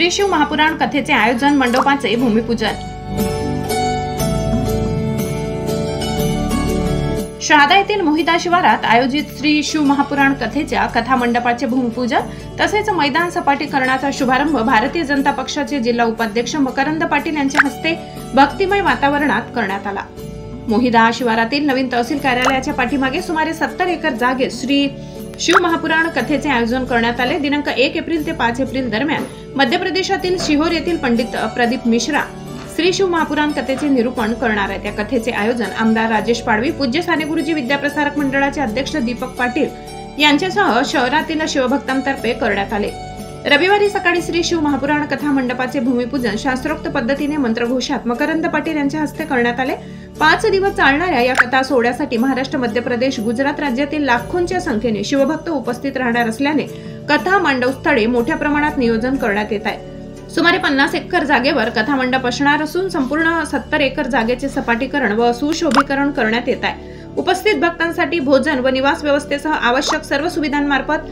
श्री शिव महापुराण कथेचे आयोजन, मंडपाचे भूमिपूजन। शहादा येथील मोहिता शिवारात आयोजित श्री शिव महापुराण कथेच्या कथा मंडपाचे भूमिपूजन तसेच मैदान सपाटीकरणाचा शुभारंभ भारतीय जनता पक्षाचे जिल्हा उपाध्यक्ष मकरंद पाटील यांच्या हस्ते भक्तिमय वातावरणात करण्यात आला। मोहिता शिवारातील नवीन तहसील कार्यालयाच्या पाठीमागे सुमारे 70 एकर जागेत श्री शिव महापुराण कथेचे आयोजन करण्यात आले। दिनांक 1 एप्रिल ते 5 एप्रिल दरम्यान मध्य प्रदेशातील शिहोर येथील पंडित प्रदीप मिश्रा श्री शिव महापुराण कथेचे निरूपण करणार आहेत। या कथेचे आयोजन आमदार राजेश पाडवी, पूज्य साने गुरुजी विद्याप्रसारक मंडळाचे अध्यक्ष दीपक पाटील यांच्यासह शहरातील शिवभक्तांतर्फे करण्यात आले। रविवारी सकाळी श्री शिव महापुराण कथा मंडपाचे भूमिपूजन शास्त्रोक्त पद्धतीने मंत्रघोषात मकरंद पाटील यांच्या हस्ते करण्यात आले। 5 दिवस चालणाऱ्या या कथा सोहळ्यासाठी महाराष्ट्र, मध्य प्रदेश, गुजरात राज्यातील लाखोंच्या संख्येने शिवभक्त उपस्थित राहणार असल्याने कथा मांडव स्थळे मोठ्या प्रमाणात नियोजन करण्यात येत आहे। सुमारे 50 एकर जागेवर कथा मंडप असणार असून संपूर्ण 70 एकर जागेचे सपाटीकरण व सुशोभीकरण करण्यात येत आहे। उपस्थित भक्तांसाठी भोजन व निवास व्यवस्थेसह आवश्यक सर्व सुविधांमार्फत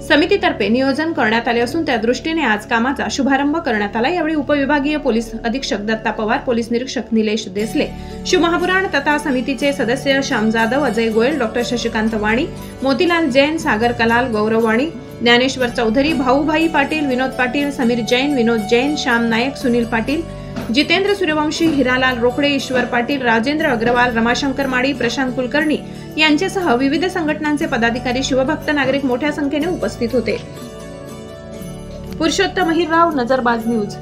समितीतर्फे नियोजन करण्यात आले असून त्या दृष्टीने आज कामाचा शुभारंभ करण्यात आला। यावेळी उपविभागीय पोलीस अधीक्षक दत्ता पवार, पोलीस निरीक्षक निलेश देसले, शिव महापुराण तथा समितीचे सदस्य श्याम जाधव, अजय गोयल, डॉक्टर शशिकांत वाणी, मोतीलाल जैन, सागर कलाल, गौरव वाणी, ज्ञानेश्वर चौधरी, भाऊभाई पाटील, विनोद पाटील, समीर जैन, विनोद जैन, श्याम नायक, सुनील पाटील, जितेंद्र सूर्यवंशी, हिरालाल रोकडे, ईश्वर पाटील, राजेंद्र अग्रवाल, रमाशंकर माळी, प्रशांत कुलकर्णी यांच्यासह विविध संघटनांचे पदाधिकारी, शिवभक्त नागरिक मोठ्या संख्येने उपस्थित होते। पुरुषोत्तम हिरराव, नजरबाज न्यूज।